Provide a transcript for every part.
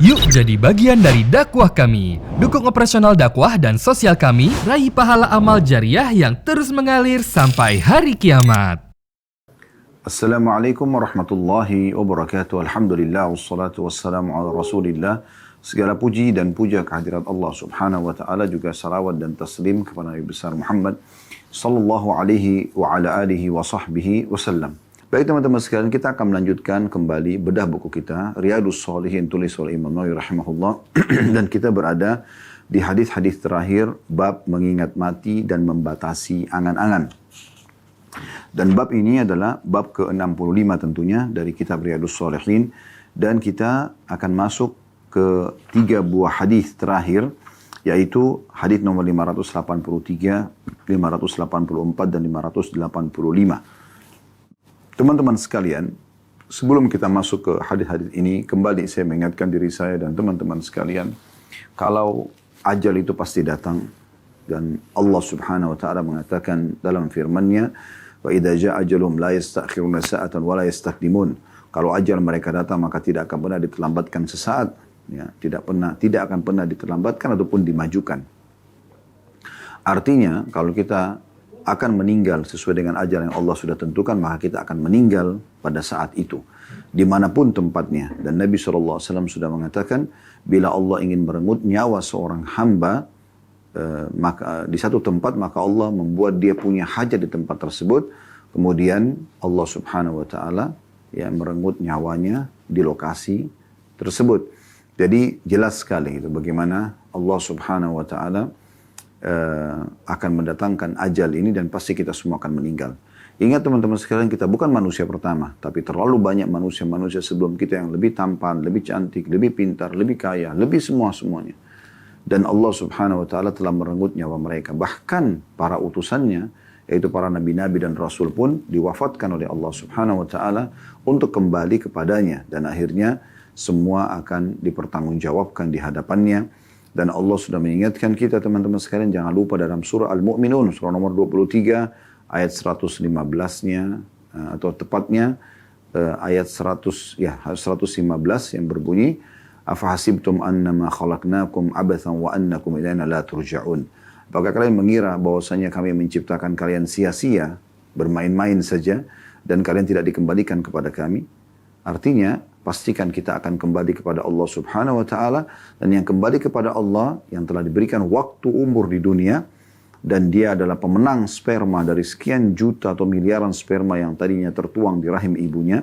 Yuk jadi bagian dari dakwah kami. Dukung operasional dakwah dan sosial kami, raih pahala amal jariah yang terus mengalir sampai hari kiamat. Assalamualaikum warahmatullahi wabarakatuh. Alhamdulillah wassalatu wassalamu ala Rasulillah. Segala puji dan puja kehadirat Allah Subhanahu wa taala, juga salawat dan taslim kepada Nabi besar Muhammad sallallahu alaihi wa ala alihi wa sahbihi wasallam. Baik teman-teman sekalian, kita akan melanjutkan kembali bedah buku kita Riyadhus Shalihin tulis oleh Imam Nawawi rahimahullah dan kita berada di hadis-hadis terakhir bab mengingat mati dan membatasi angan-angan. Dan bab ini adalah bab ke-65 tentunya dari kitab Riyadhus Shalihin, dan kita akan masuk ke 3 buah hadis terakhir, yaitu hadis nomor 583, 584 dan 585. Teman-teman sekalian, sebelum kita masuk ke hadis-hadis ini, kembali saya mengingatkan diri saya dan teman-teman sekalian, kalau ajal itu pasti datang, dan Allah Subhanahu wa taala mengatakan dalam firman-Nya, "Wa idza jaa ajaluhum la yastakhiruna sa'atan wa la yastaqdimun." Kalau ajal mereka datang maka tidak akan pernah diterlambatkan sesaat, ya, tidak akan pernah diterlambatkan ataupun dimajukan. Artinya kalau kita akan meninggal sesuai dengan ajal yang Allah sudah tentukan, maka kita akan meninggal pada saat itu, dimanapun tempatnya. Dan Nabi SAW sudah mengatakan, bila Allah ingin merenggut nyawa seorang hamba, maka di satu tempat, maka Allah membuat dia punya hajat di tempat tersebut, kemudian Allah Subhanahu wa taala ya merenggut nyawanya di lokasi tersebut. Jadi jelas sekali itu bagaimana Allah Subhanahu wa taala akan mendatangkan ajal ini, dan pasti kita semua akan meninggal. Ingat teman-teman sekalian, kita bukan manusia pertama, tapi terlalu banyak manusia-manusia sebelum kita yang lebih tampan, lebih cantik, lebih pintar, lebih kaya, lebih semuanya. Dan Allah Subhanahu wa taala telah merenggut nyawa mereka. Bahkan para utusannya, yaitu para nabi-nabi dan rasul pun diwafatkan oleh Allah Subhanahu wa taala untuk kembali kepadanya, dan akhirnya semua akan dipertanggungjawabkan di hadapannya. Dan Allah sudah mengingatkan kita teman-teman sekalian, jangan lupa dalam surah Al-Mu'minun, surah nomor 23, ayat 115-nya, atau tepatnya ayat 115 yang berbunyi, "Afahasibtum annama khalaqnakum abathan wa annakum ilaina la turja'un." Apakah kalian mengira bahwasanya kami menciptakan kalian sia-sia, bermain-main saja, dan kalian tidak dikembalikan kepada kami? Artinya, pastikan kita akan kembali kepada Allah Subhanahu wa taala, dan yang kembali kepada Allah yang telah diberikan waktu umur di dunia, dan dia adalah pemenang sperma dari sekian juta atau miliaran sperma yang tadinya tertuang di rahim ibunya,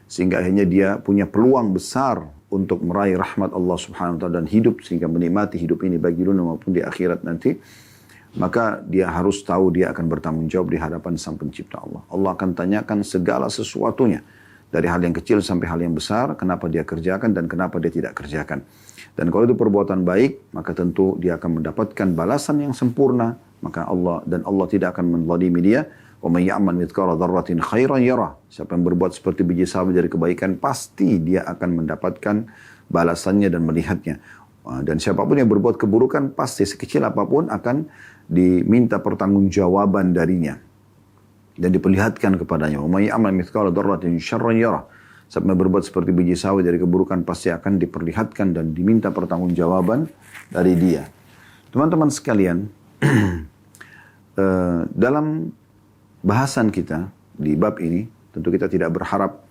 sehingga akhirnya dia punya peluang besar untuk meraih rahmat Allah Subhanahu wa taala dan hidup sehingga menikmati hidup ini baik di dunia maupun di akhirat nanti. Maka dia harus tahu dia akan bertanggung jawab di hadapan Sang Pencipta Allah. Allah akan tanyakan segala sesuatunya, dari hal yang kecil sampai hal yang besar, kenapa dia kerjakan dan kenapa dia tidak kerjakan. Dan kalau itu perbuatan baik, maka tentu dia akan mendapatkan balasan yang sempurna. Maka Allah tidak akan menzalimi dia. Wa may ya'mal mithqala dzarratin khairan yarah. Siapa yang berbuat seperti biji sawi dari kebaikan, pasti dia akan mendapatkan balasannya dan melihatnya. Dan siapapun yang berbuat keburukan, pasti sekecil apapun akan diminta pertanggungjawaban darinya dan diperlihatkan kepadanya. Wa may ya'mal mithqala dzarratin syarran yarah. Siapa yang berbuat seperti biji sawi dari keburukan, pasti akan diperlihatkan dan diminta pertanggungjawaban dari dia. Teman-teman sekalian, dalam bahasan kita di bab ini, tentu kita tidak berharap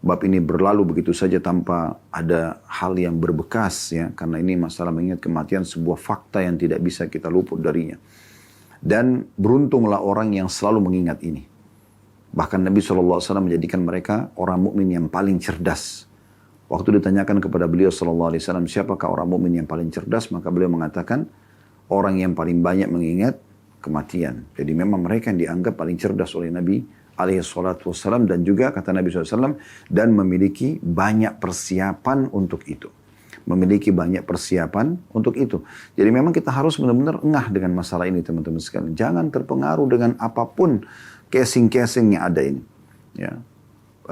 bab ini berlalu begitu saja tanpa ada hal yang berbekas, ya, karena ini masalah mengingat kematian, sebuah fakta yang tidak bisa kita luput darinya. Dan beruntunglah orang yang selalu mengingat ini. Bahkan Nabi SAW menjadikan mereka orang mukmin yang paling cerdas. Waktu ditanyakan kepada beliau SAW, siapakah orang mukmin yang paling cerdas? Maka beliau mengatakan, orang yang paling banyak mengingat kematian. Jadi memang mereka yang dianggap paling cerdas oleh Nabi SAW, dan juga kata Nabi SAW, dan memiliki banyak persiapan untuk itu. Memiliki banyak persiapan untuk itu. Jadi memang kita harus benar-benar engah dengan masalah ini teman-teman sekalian. Jangan terpengaruh dengan apapun casing-casing yang ada ini. Ya.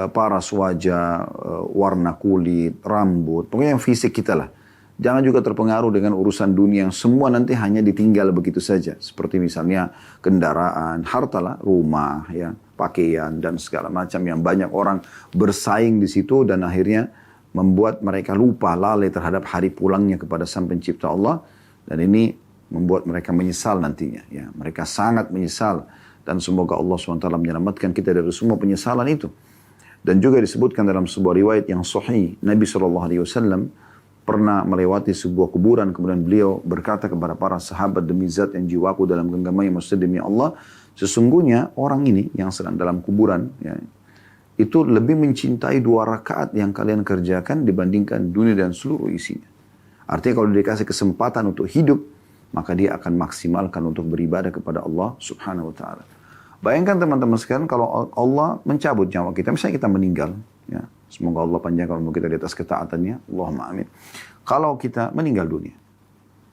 Paras wajah, warna kulit, rambut, pokoknya yang fisik kita lah. Jangan juga terpengaruh dengan urusan dunia yang semua nanti hanya ditinggal begitu saja. Seperti misalnya kendaraan, harta lah, rumah, ya, pakaian, dan segala macam yang banyak orang bersaing di situ, dan akhirnya membuat mereka lupa, lalai terhadap hari pulangnya kepada Sang Pencipta Allah. Dan ini membuat mereka menyesal nantinya. Ya, mereka sangat menyesal. Dan semoga Allah SWT menyelamatkan kita dari semua penyesalan itu. Dan juga disebutkan dalam sebuah riwayat yang sahih, Nabi SAW pernah melewati sebuah kuburan, kemudian beliau berkata kepada para sahabat, demi zat yang jiwaku dalam genggamannya, maksudnya demi Allah, sesungguhnya orang ini yang sedang dalam kuburan, ya, itu lebih mencintai 2 rakaat yang kalian kerjakan dibandingkan dunia dan seluruh isinya. Artinya kalau dikasih kesempatan untuk hidup, maka dia akan maksimalkan untuk beribadah kepada Allah Subhanahu wa Ta'ala. Bayangkan teman-teman sekalian kalau Allah mencabut nyawa kita, misalnya kita meninggal, ya, semoga Allah panjangkan umur kita di atas ketaatannya, Allahumma amin. Kalau kita meninggal dunia,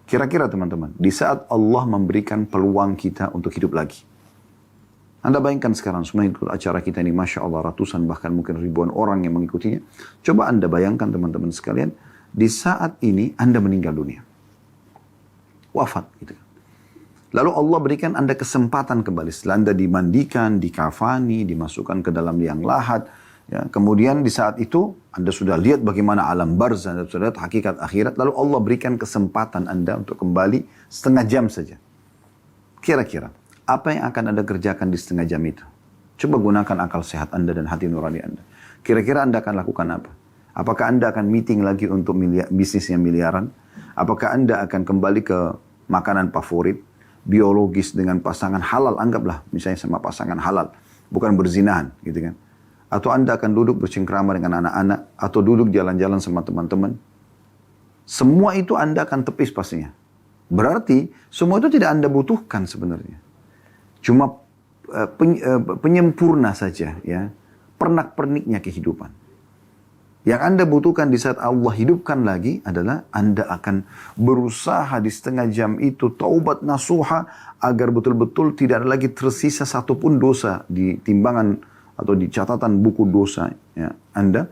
kira-kira teman-teman, di saat Allah memberikan peluang kita untuk hidup lagi, Anda bayangkan sekarang semua ikut acara kita ini, Masya Allah, ratusan bahkan mungkin ribuan orang yang mengikutinya. Coba Anda bayangkan teman-teman sekalian, di saat ini Anda meninggal dunia, wafat gitu. Lalu Allah berikan Anda kesempatan kembali. Setelah Anda dimandikan, dikafani, dimasukkan ke dalam liang lahat. Ya, kemudian di saat itu Anda sudah lihat bagaimana alam barzah, Anda sudah lihat hakikat akhirat. Lalu Allah berikan kesempatan Anda untuk kembali setengah jam saja. Kira-kira apa yang akan Anda kerjakan di setengah jam itu? Coba gunakan akal sehat Anda dan hati nurani Anda. Kira-kira Anda akan lakukan apa? Apakah Anda akan meeting lagi untuk bisnis yang miliaran? Apakah Anda akan kembali ke makanan favorit? Biologis dengan pasangan halal, anggaplah misalnya sama pasangan halal, bukan berzinahan gitu kan. Atau Anda akan duduk bercengkrama dengan anak-anak, atau duduk jalan-jalan sama teman-teman. Semua itu Anda akan tepis pastinya. Berarti semua itu tidak Anda butuhkan sebenarnya. Cuma penyempurna saja, ya, pernak-perniknya kehidupan. Yang Anda butuhkan di saat Allah hidupkan lagi adalah Anda akan berusaha di setengah jam itu taubat nasuha agar betul-betul tidak ada lagi tersisa satupun dosa di timbangan atau di catatan buku dosa, ya, Anda.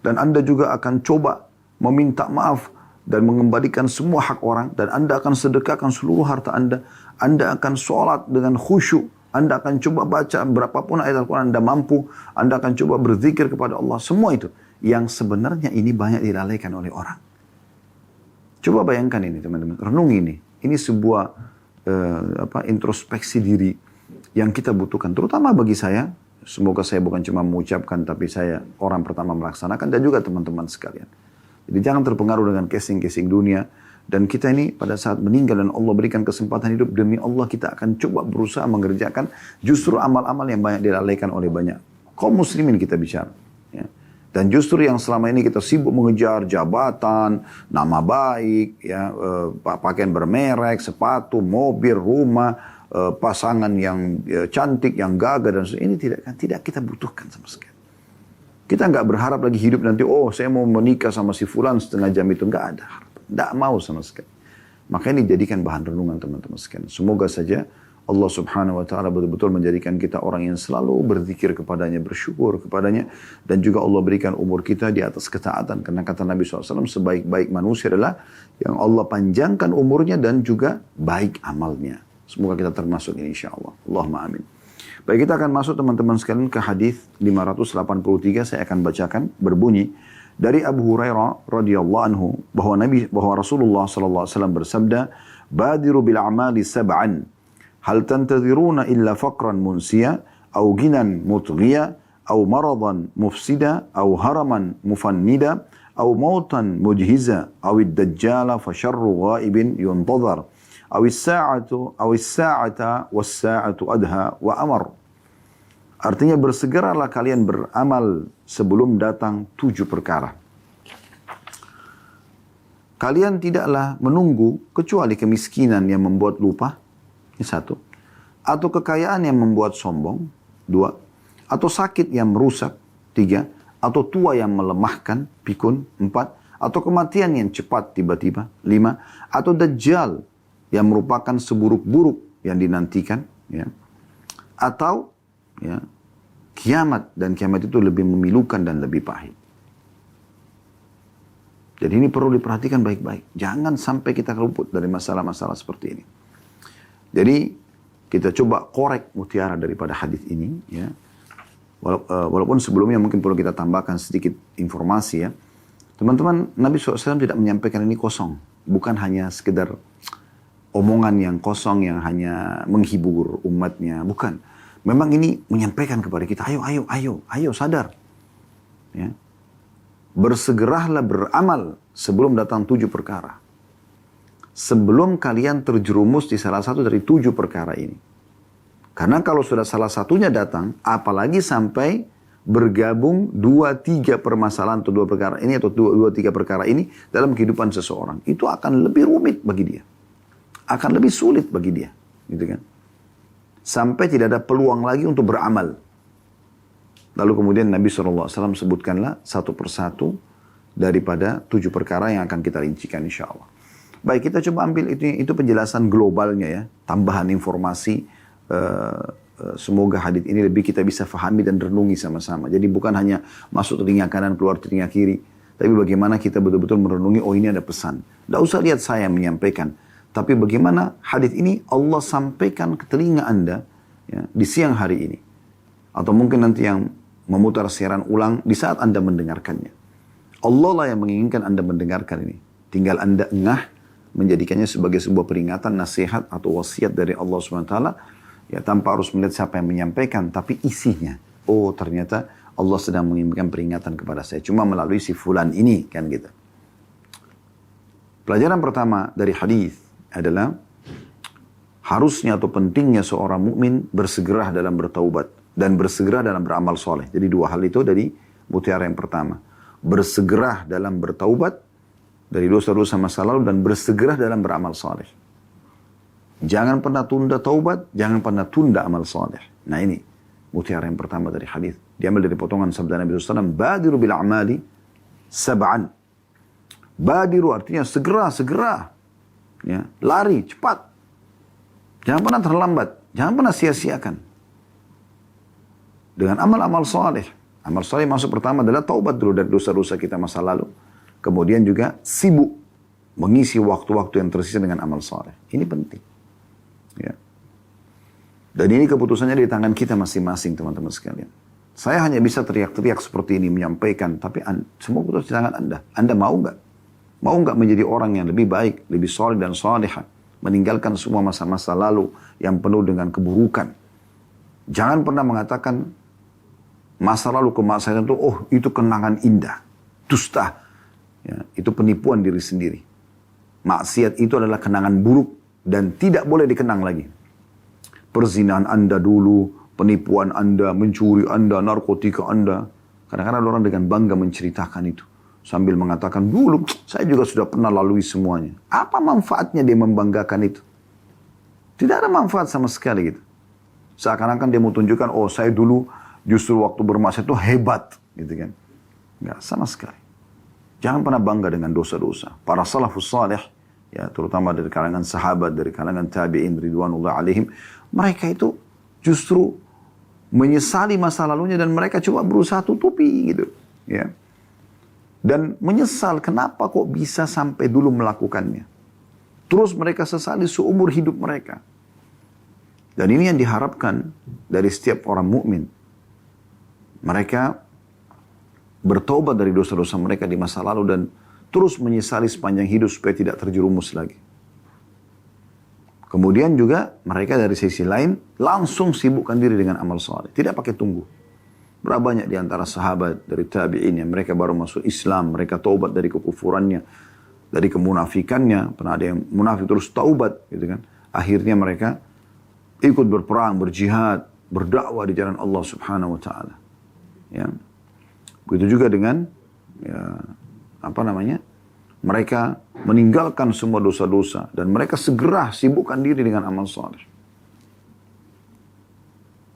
Dan Anda juga akan coba meminta maaf dan mengembalikan semua hak orang. Dan Anda akan sedekahkan seluruh harta Anda. Anda akan sholat dengan khusyuk. Anda akan coba baca berapapun ayat Al-Quran Anda mampu. Anda akan coba berzikir kepada Allah. Semua itu yang sebenarnya ini banyak dilalaikan oleh orang. Coba bayangkan ini teman-teman, renungi ini. Ini sebuah introspeksi diri yang kita butuhkan, terutama bagi saya. Semoga saya bukan cuma mengucapkan, tapi saya orang pertama melaksanakan, dan juga teman-teman sekalian. Jadi jangan terpengaruh dengan casing-casing dunia. Dan kita ini pada saat meninggal dan Allah berikan kesempatan hidup, demi Allah kita akan coba berusaha mengerjakan justru amal-amal yang banyak dilalaikan oleh banyak kaum muslimin kita bicara. Ya. Dan justru yang selama ini kita sibuk mengejar jabatan, nama baik, ya, pakaian bermerek, sepatu, mobil, rumah, pasangan yang cantik, yang gagah dan sebagainya, ini tidak kita butuhkan sama sekali. Kita nggak berharap lagi hidup nanti, oh saya mau menikah sama si fulan setengah jam itu, nggak ada. Nggak mau sama sekali. Maka ini jadikan bahan renungan teman-teman sekalian. Semoga saja Allah Subhanahu wa Ta'ala betul-betul menjadikan kita orang yang selalu berzikir kepadanya, bersyukur kepadanya, dan juga Allah berikan umur kita di atas ketaatan. Karena kata Nabi SAW, sebaik-baik manusia adalah yang Allah panjangkan umurnya dan juga baik amalnya. Semoga kita termasuk ini insya Allah. Allahumma amin. Baik, kita akan masuk teman-teman sekalian ke hadis 583. Saya akan bacakan, berbunyi dari Abu Hurairah radhiyallahu anhu bahwa Rasulullah sallallahu alaihi wasallam bersabda, "Badiru bil a'mali sab'an. Hal tantadhiruna illa faqran munsiya, au ginan mutghiya, au maradan mufsida, au haraman mufannida, au mautan mujhiza, au ad-dajjala fa syarru ghaibin yuntadhar, au as-sa'ata was-sa'atu adha wa amar." Artinya bersegeralah kalian beramal sebelum datang 7 perkara. Kalian tidaklah menunggu kecuali kemiskinan yang membuat lupa. Ini 1. Atau kekayaan yang membuat sombong. 2. Atau sakit yang merusak. 3. Atau tua yang melemahkan. Pikun. 4. Atau kematian yang cepat tiba-tiba. 5. Atau dajjal yang merupakan seburuk-buruk yang dinantikan. Ya. Atau ya, kiamat, dan kiamat itu lebih memilukan dan lebih pahit. Jadi ini perlu diperhatikan baik-baik. Jangan sampai kita luput dari masalah-masalah seperti ini. Jadi kita coba korek mutiara daripada hadis ini. Ya. Walaupun sebelumnya mungkin perlu kita tambahkan sedikit informasi ya. Teman-teman, Nabi SAW tidak menyampaikan ini kosong. Bukan hanya sekedar omongan yang kosong yang hanya menghibur umatnya. Bukan. Memang ini menyampaikan kepada kita, ayo sadar. Ya. Bersegeralah beramal sebelum datang 7 perkara. Sebelum kalian terjerumus di salah satu dari 7 perkara ini. Karena kalau sudah salah satunya datang, apalagi sampai bergabung 2-3 permasalahan atau 2 perkara ini atau 2-3 perkara ini dalam kehidupan seseorang, itu akan lebih rumit bagi dia, akan lebih sulit bagi dia, gitu kan? Sampai tidak ada peluang lagi untuk beramal. Lalu kemudian Nabi SAW sebutkanlah satu persatu daripada 7 perkara yang akan kita rincikan insya Allah. Baik, kita coba ambil itu penjelasan globalnya ya, tambahan informasi. Semoga hadits ini lebih kita bisa fahami dan renungi sama-sama. Jadi bukan hanya masuk telinga kanan, keluar telinga kiri. Tapi bagaimana kita betul-betul merenungi, oh ini ada pesan. Tidak usah lihat saya menyampaikan. Tapi bagaimana hadits ini Allah sampaikan ke telinga Anda ya, di siang hari ini. Atau mungkin nanti yang memutar siaran ulang di saat Anda mendengarkannya. Allah lah yang menginginkan Anda mendengarkan ini. Tinggal Anda engah menjadikannya sebagai sebuah peringatan, nasihat atau wasiat dari Allah SWT. Ya, tanpa harus melihat siapa yang menyampaikan, tapi isinya. Oh, ternyata Allah sedang mengirimkan peringatan kepada saya. Cuma melalui si fulan ini, kan gitu. Pelajaran pertama dari hadis adalah harusnya atau pentingnya seorang mukmin bersegera dalam bertaubat dan bersegera dalam beramal soleh. Jadi 2 hal itu dari mutiara yang pertama. Bersegera dalam bertaubat dari dosa-dosa masa lalu dan bersegera dalam beramal soleh. Jangan pernah tunda taubat, jangan pernah tunda amal soleh. Nah ini mutiara yang pertama dari hadis. Diambil dari potongan sabda Nabi SAW, Badiru bil a'mali sab'an. Badiru artinya segera. Ya, lari, cepat. Jangan pernah terlambat, jangan pernah sia-siakan. Dengan amal-amal soleh. Amal soleh masuk pertama adalah taubat dulu dari dosa-dosa kita masa lalu. Kemudian juga sibuk mengisi waktu-waktu yang tersisa dengan amal soleh. Ini penting. Ya. Dan ini keputusannya di tangan kita masing-masing teman-teman sekalian. Saya hanya bisa teriak-teriak seperti ini menyampaikan, tapi semua keputusan di tangan Anda. Anda mau nggak? Mau nggak menjadi orang yang lebih baik, lebih soleh dan solehah, meninggalkan semua masa-masa lalu yang penuh dengan keburukan. Jangan pernah mengatakan masa lalu ke masa itu, oh itu kenangan indah, dusta. Ya, itu penipuan diri sendiri. Maksiat itu adalah kenangan buruk dan tidak boleh dikenang lagi. Perzinahan Anda dulu, penipuan Anda, mencuri Anda, narkotika Anda. Kadang-kadang ada orang dengan bangga menceritakan itu. Sambil mengatakan, dulu saya juga sudah pernah lalui semuanya. Apa manfaatnya dia membanggakan itu? Tidak ada manfaat sama sekali gitu. Seakan-akan dia mau tunjukkan, oh saya dulu justru waktu bermaksiat itu hebat. Gitu kan. Enggak, sama sekali. Jangan pernah bangga dengan dosa-dosa. Para salafus salih, ya, terutama dari kalangan sahabat, dari kalangan tabi'in, ridwanullah alaihim, mereka itu justru menyesali masa lalunya dan mereka coba berusaha tutupi gitu. Ya. Dan menyesal kenapa kok bisa sampai dulu melakukannya. Terus mereka sesali seumur hidup mereka. Dan ini yang diharapkan dari setiap orang mukmin. Mereka bertobat dari dosa-dosa mereka di masa lalu dan terus menyesali sepanjang hidup supaya tidak terjerumus lagi. Kemudian juga mereka dari sisi lain langsung sibukkan diri dengan amal soleh. Tidak pakai tunggu. Berapa banyak di antara sahabat dari tabi'in yang mereka baru masuk Islam, mereka taubat dari kekufurannya, dari kemunafikannya. Pernah ada yang munafik terus taubat, gitu kan. Akhirnya mereka ikut berperang, berjihad, berdakwah di jalan Allah Subhanahu wa taala. Ya. Begitu juga dengan mereka meninggalkan semua dosa-dosa dan mereka segera sibukkan diri dengan amal saleh.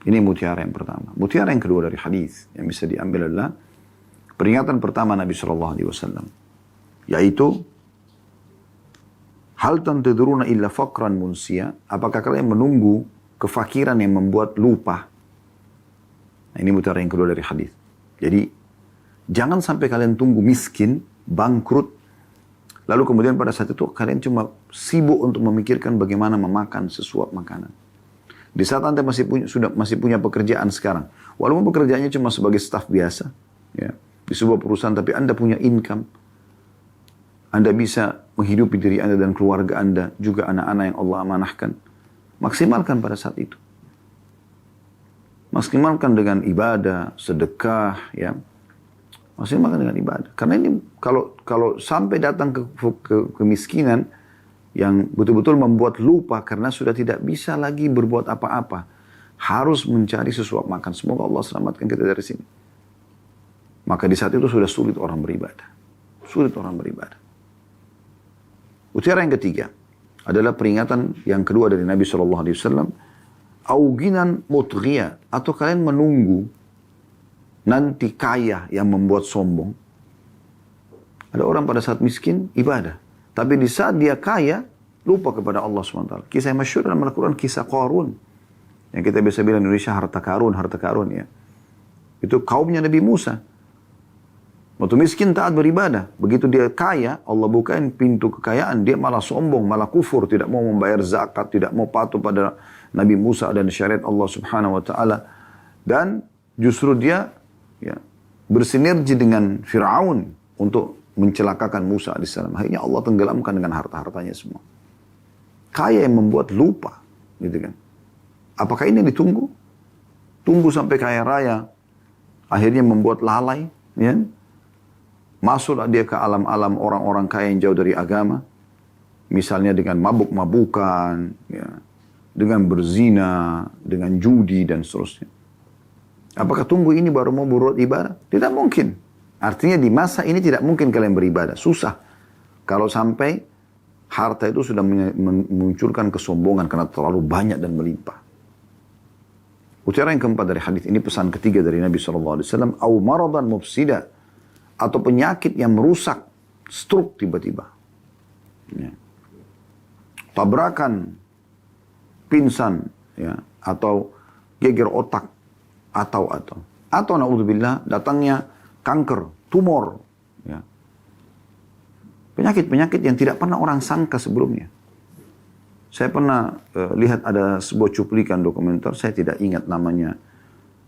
Ini mutiara yang pertama. Mutiara yang kedua dari hadis yang bisa diambil adalah peringatan pertama Nabi SAW, yaitu hal tantaduruna illa faqran munsia. Apakah kalian menunggu kefakiran yang membuat lupa? Nah, ini mutiara yang kedua dari hadis. Jadi jangan sampai kalian tunggu miskin, bangkrut, lalu kemudian pada saat itu kalian cuma sibuk untuk memikirkan bagaimana memakan sesuap makanan. Di saat Anda masih punya pekerjaan sekarang, walaupun pekerjaannya cuma sebagai staf biasa, ya, di sebuah perusahaan, tapi Anda punya income, Anda bisa menghidupi diri Anda dan keluarga Anda, juga anak-anak yang Allah amanahkan. Maksimalkan pada saat itu. Maksimalkan dengan ibadah, sedekah, ya. Maksimalkan dengan ibadah. Karena ini kalau sampai datang ke kemiskinan yang betul-betul membuat lupa karena sudah tidak bisa lagi berbuat apa-apa, harus mencari sesuap makan. Semoga Allah selamatkan kita dari sini. Maka di saat itu sudah sulit orang beribadah. Sulit orang beribadah. Mutiara yang ketiga adalah peringatan yang kedua dari Nabi SAW. Auginan mutghiyah, atau kalian menunggu nanti kaya yang membuat sombong. Ada orang pada saat miskin ibadah, tapi di saat dia kaya lupa kepada Allah SWT. Kisah yang masyhur dalam Al-Quran, kisah Qarun, yang kita biasa bilang di Indonesia harta karun ya. Itu kaumnya Nabi Musa. Waktu miskin taat beribadah, begitu dia kaya, Allah bukain pintu kekayaan, dia malah sombong, malah kufur, tidak mau membayar zakat, tidak mau patuh pada Nabi Musa dan syariat Allah Subhanahu wa taala. Dan justru dia ya, bersinergi dengan Firaun untuk mencelakakan Musa alaihissalam. Akhirnya Allah tenggelamkan dengan harta-hartanya semua. Kaya yang membuat lupa, gitu kan. Apakah ini yang ditunggu? Tunggu sampai kaya raya, akhirnya membuat lalai, ya. Masuklah dia ke alam-alam orang-orang kaya yang jauh dari agama. Misalnya dengan mabuk-mabukan, ya, dengan berzina, dengan judi, dan seterusnya. Apakah tunggu ini baru mau berbuat ibadah? Tidak mungkin. Artinya di masa ini tidak mungkin kalian beribadah. Susah. Kalau sampai harta itu sudah memunculkan kesombongan karena terlalu banyak dan melimpah. Mutiara yang keempat dari hadis ini, pesan ketiga dari Nabi SAW. Au maradan mufsida, atau penyakit yang merusak, stroke tiba-tiba. Ya. Tabrakan, pingsan, ya, atau geger otak, atau naudzubillah datangnya kanker, tumor, ya. Penyakit-penyakit yang tidak pernah orang sangka sebelumnya. Saya pernah lihat ada sebuah cuplikan dokumenter, saya tidak ingat namanya,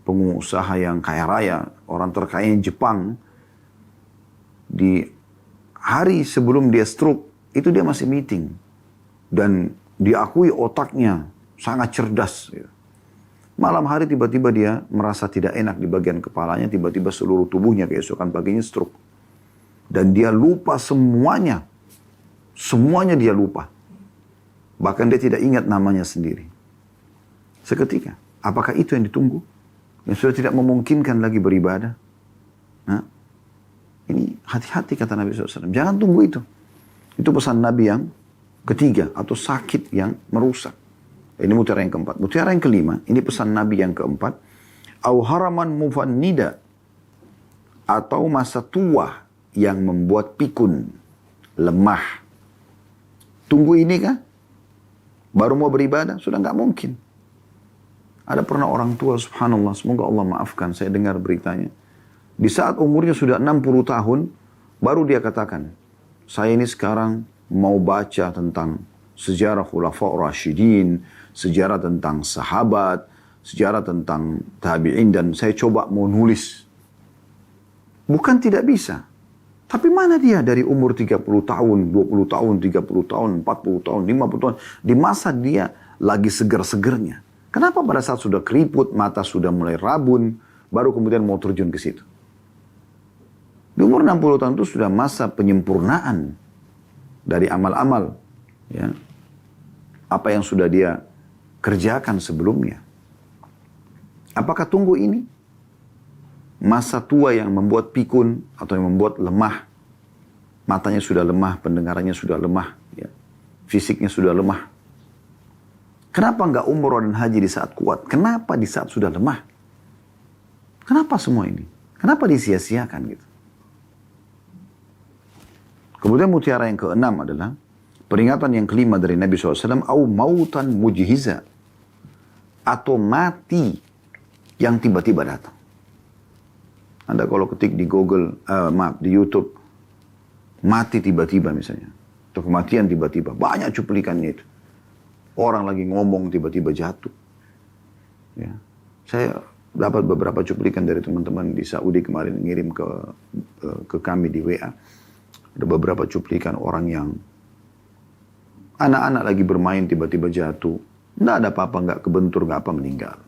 pengusaha yang kaya raya, orang terkaya yang Jepang. Di hari sebelum dia stroke, itu dia masih meeting. Dan diakui otaknya sangat cerdas. Malam hari tiba-tiba dia merasa tidak enak di bagian kepalanya, tiba-tiba seluruh tubuhnya keesokan paginya stroke. Dan dia lupa semuanya. Semuanya dia lupa. Bahkan dia tidak ingat namanya sendiri. Seketika, apakah itu yang ditunggu? Yang sudah tidak memungkinkan lagi beribadah? Nah, ini hati-hati kata Nabi SAW. Jangan tunggu itu. Itu pesan Nabi yang ketiga. Atau sakit yang merusak. Ini mutiara yang keempat. Mutiara yang kelima. Ini pesan Nabi yang keempat. Au haraman mufannida. Atau masa tua yang membuat pikun. Lemah. Tunggu ini kah? Baru mau beribadah? Sudah nggak mungkin. Ada pernah orang tua, subhanallah, semoga Allah maafkan, saya dengar beritanya. Di saat umurnya sudah 60 tahun, baru dia katakan, saya ini sekarang mau baca tentang sejarah Khulafaur Rasyidin, sejarah tentang sahabat, sejarah tentang tabi'in, dan saya coba mau nulis. Bukan tidak bisa. Tapi mana dia dari umur 30 tahun, 20 tahun, 30 tahun, 40 tahun, 50 tahun. Di masa dia lagi seger-segernya. Kenapa pada saat sudah keriput, mata sudah mulai rabun, baru kemudian mau terjun ke situ? Di umur 60 tahun itu sudah masa penyempurnaan dari amal-amal. Ya. Apa yang sudah dia kerjakan sebelumnya. Apakah tunggu ini? Masa tua yang membuat pikun atau yang membuat lemah. Matanya sudah lemah, pendengarannya sudah lemah. Ya. Fisiknya sudah lemah. Kenapa enggak umroh dan haji di saat kuat? Kenapa di saat sudah lemah? Kenapa semua ini? Kenapa disia-siakan gitu? Kemudian mutiara yang keenam adalah peringatan yang kelima dari Nabi SAW. Au mautan mujhiza. Atau mati yang tiba-tiba datang. Anda kalau ketik di Google, di YouTube, mati tiba-tiba misalnya. Atau kematian tiba-tiba. Banyak cuplikannya itu. Orang lagi ngomong tiba-tiba jatuh. Ya. Saya dapat beberapa cuplikan dari teman-teman di Saudi kemarin ngirim ke kami di WA. Ada beberapa cuplikan orang yang anak-anak lagi bermain tiba-tiba jatuh. Nggak ada apa-apa, nggak kebentur, nggak apa, meninggal.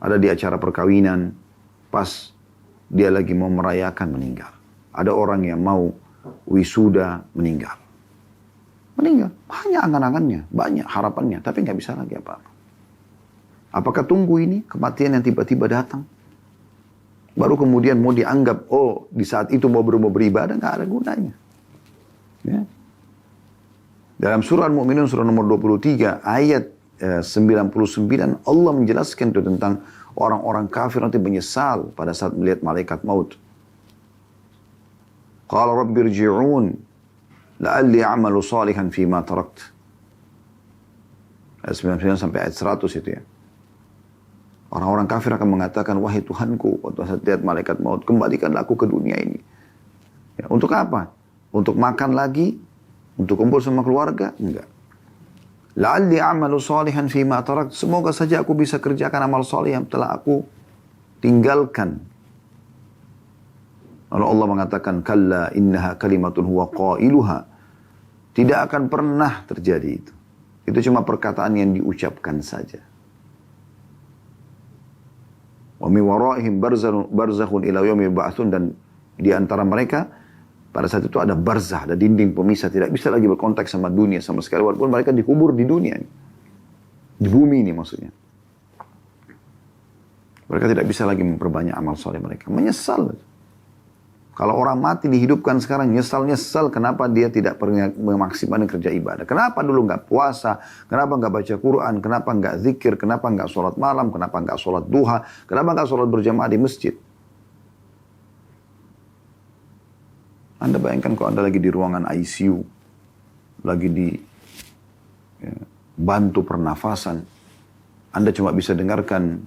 Ada di acara perkawinan, pas dia lagi mau merayakan, meninggal. Ada orang yang mau wisuda, meninggal. Meninggal. Banyak angan-angannya, banyak harapannya, tapi nggak bisa lagi apa-apa. Apakah tunggu ini kematian yang tiba-tiba datang? Baru kemudian mau dianggap, oh di saat itu mau beribadah, nggak ada gunanya. Ya. Dalam surah Al-Mu'minun, surah nomor 23, ayat 99, Allah menjelaskan itu tentang orang-orang kafir nanti menyesal pada saat melihat malaikat maut. Qala rabbi rji'un, la'alli a'malu salihan fima tarakt. Ayat 99 sampai ayat 100 itu ya. Orang-orang kafir akan mengatakan, wahai Tuhanku, waktu saya lihat malaikat maut, kembalikanlah aku ke dunia ini. Ya, untuk apa? Untuk makan lagi? Untuk kumpul sama keluarga? Enggak. La'alli a'malu salihan fima tarakt. Semoga saja aku bisa kerjakan amal salih yang telah aku tinggalkan. Lalu Allah mengatakan, kalla innaha kalimatun huwa qailuha. Tidak akan pernah terjadi itu. Itu cuma perkataan yang diucapkan saja. Wa min waraihim barzakhun ila yaumil ba'tsun, dan di antara mereka pada saat itu ada barzah, ada dinding pemisah, tidak bisa lagi berkontak sama dunia sama sekali, walaupun mereka dikubur di dunia ini. Di bumi ini maksudnya. Mereka tidak bisa lagi memperbanyak amal soleh mereka. Menyesal. Kalau orang mati dihidupkan sekarang, nyesal kenapa dia tidak pernah memaksimalkan kerja ibadah. Kenapa dulu nggak puasa, kenapa nggak baca Quran, kenapa nggak zikir, kenapa nggak sholat malam, kenapa nggak sholat duha, kenapa nggak sholat berjamaah di masjid. Anda bayangkan kalau Anda lagi di ruangan ICU, lagi di bantu pernafasan, Anda cuma bisa dengarkan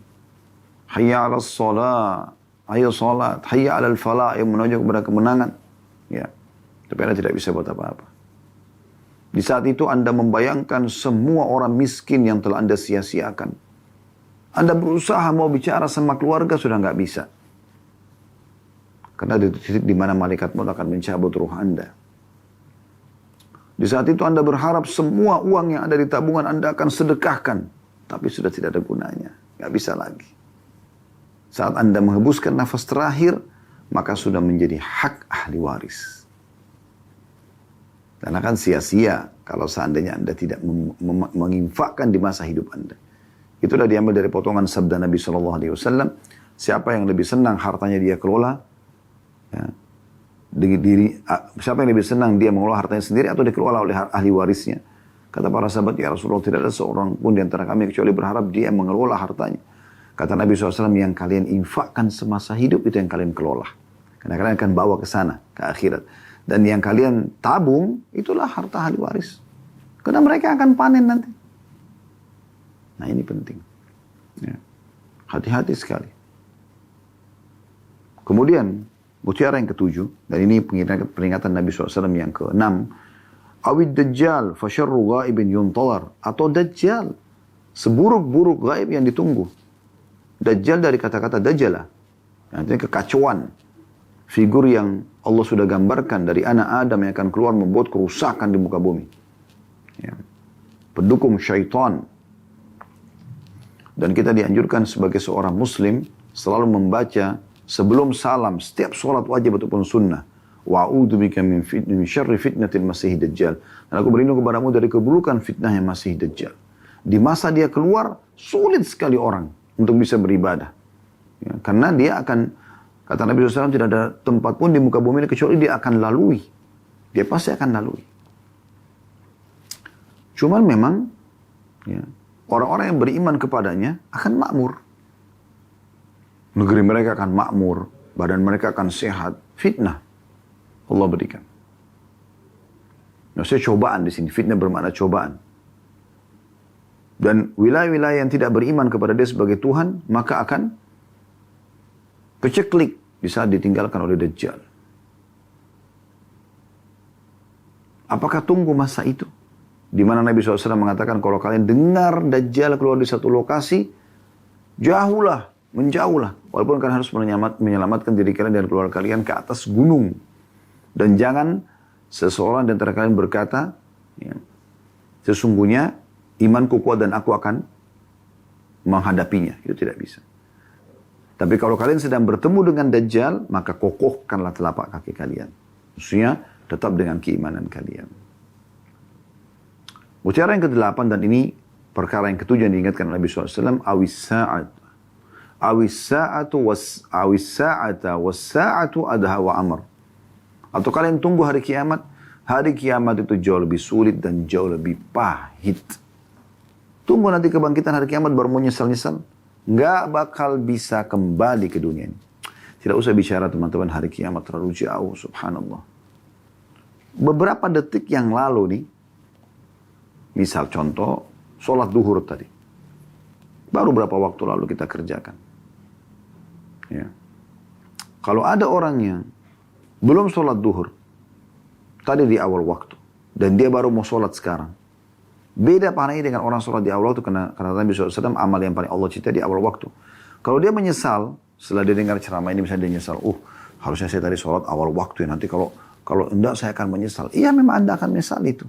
hayya 'alas shalah, ayo sholat, hayya 'alal falah, yang menuju kepada kemenangan. Ya. Tapi Anda tidak bisa buat apa-apa. Di saat itu Anda membayangkan semua orang miskin yang telah Anda sia-siakan. Anda berusaha mau bicara sama keluarga, sudah nggak bisa. Karena ada titik di mana malaikat maut akan mencabut ruh Anda. Di saat itu Anda berharap semua uang yang ada di tabungan Anda akan sedekahkan. Tapi sudah tidak ada gunanya. Nggak bisa lagi. Saat Anda menghembuskan nafas terakhir, maka sudah menjadi hak ahli waris. Karena kan sia-sia kalau seandainya Anda tidak menginfakkan di masa hidup Anda. Itulah diambil dari potongan sabda Nabi SAW. Siapa yang lebih senang hartanya dia kelola, ya, siapa yang lebih senang dia mengelola hartanya sendiri atau dikelola oleh ahli warisnya? Kata para sahabat, ya Rasulullah, tidak ada seorang pun di antara kami kecuali berharap dia mengelola hartanya. Kata Nabi SAW, yang kalian infakkan semasa hidup itu yang kalian kelola. Karena kalian akan bawa ke sana, ke akhirat. Dan yang kalian tabung, itulah harta ahli waris. Karena mereka akan panen nanti. Nah ini penting. Ya. Hati-hati sekali. Kemudian, mutiara yang ketujuh, dan ini peringatan Nabi SAW yang keenam, awid dajjal fasyarru ghaibin yuntalar, atau dajjal, seburuk-buruk gaib yang ditunggu. Dajjal dari kata-kata dajjalah, artinya kekacauan, figur yang Allah sudah gambarkan dari anak Adam yang akan keluar membuat kerusakan di muka bumi. Ya. Pendukung syaitan. Dan kita dianjurkan sebagai seorang muslim selalu membaca sebelum salam setiap sholat wajib ataupun sunnah. Wa'udhu bika min syarri fitnatil masih dajjal. Dan aku berlindung kepadamu dari keburukan fitnahnya masih dajjal. Di masa dia keluar, sulit sekali orang untuk bisa beribadah. Ya, karena dia akan, kata Nabi SAW, tidak ada tempat pun di muka bumi ini kecuali dia akan lalui. Dia pasti akan lalui. Cuman memang, ya, orang-orang yang beriman kepadanya akan makmur. Negeri mereka akan makmur, badan mereka akan sehat. Fitnah Allah berikan. Maksudnya cobaan di sini. Fitnah bermakna cobaan. Dan wilayah-wilayah yang tidak beriman kepada dia sebagai Tuhan, maka akan keceklik di saat ditinggalkan oleh Dajjal. Apakah tunggu masa itu? Di mana Nabi SAW mengatakan, kalau kalian dengar Dajjal keluar di satu lokasi, jauhlah, menjauhlah. Walaupun kalian harus menyelamatkan diri kalian dan keluarga kalian ke atas gunung. Dan jangan seseorang di antara kalian berkata, ya, sesungguhnya imanku kuat dan aku akan menghadapinya. Itu tidak bisa. Tapi kalau kalian sedang bertemu dengan Dajjal, maka kokohkanlah telapak kaki kalian. Maksudnya, tetap dengan keimanan kalian. Mutiara yang ke-8, dan ini perkara yang ke-7 yang diingatkan oleh Nabi SAW, awis sa'ata was sa'atu adha wa amr. Atau kalian tunggu hari kiamat itu jauh lebih sulit dan jauh lebih pahit. Tunggu nanti kebangkitan hari kiamat baru mau nyesal-nyesal. Nggak bakal bisa kembali ke dunia ini. Tidak usah bicara teman-teman hari kiamat terlalu jauh, subhanallah. Beberapa detik yang lalu nih, misal contoh, sholat duhur tadi. Baru berapa waktu lalu kita kerjakan. Ya. Kalau ada orang yang belum sholat duhur, tadi di awal waktu, dan dia baru mau sholat sekarang, beda pahalanya dengan orang sholat di awal waktu, karena Nabi SAW amal yang paling Allah cintai di awal waktu. Kalau dia menyesal, setelah dia dengar ceramah ini, misalnya dia nyesal, harusnya saya tadi sholat awal waktu ya, nanti kalau enggak saya akan menyesal. Iya, memang Anda akan menyesal itu.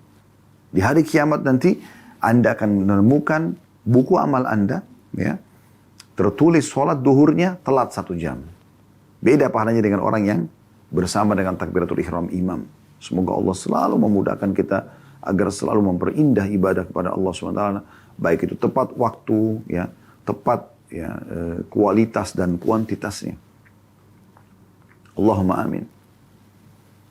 Di hari kiamat nanti, Anda akan menemukan buku amal Anda, ya, tertulis sholat duhurnya telat 1 jam. Beda pahalanya dengan orang yang bersama dengan takbiratul ihram imam. Semoga Allah selalu memudahkan kita agar selalu memperindah ibadah kepada Allah SWT, baik itu tepat waktu, ya, tepat ya, kualitas dan kuantitasnya. Allahumma amin.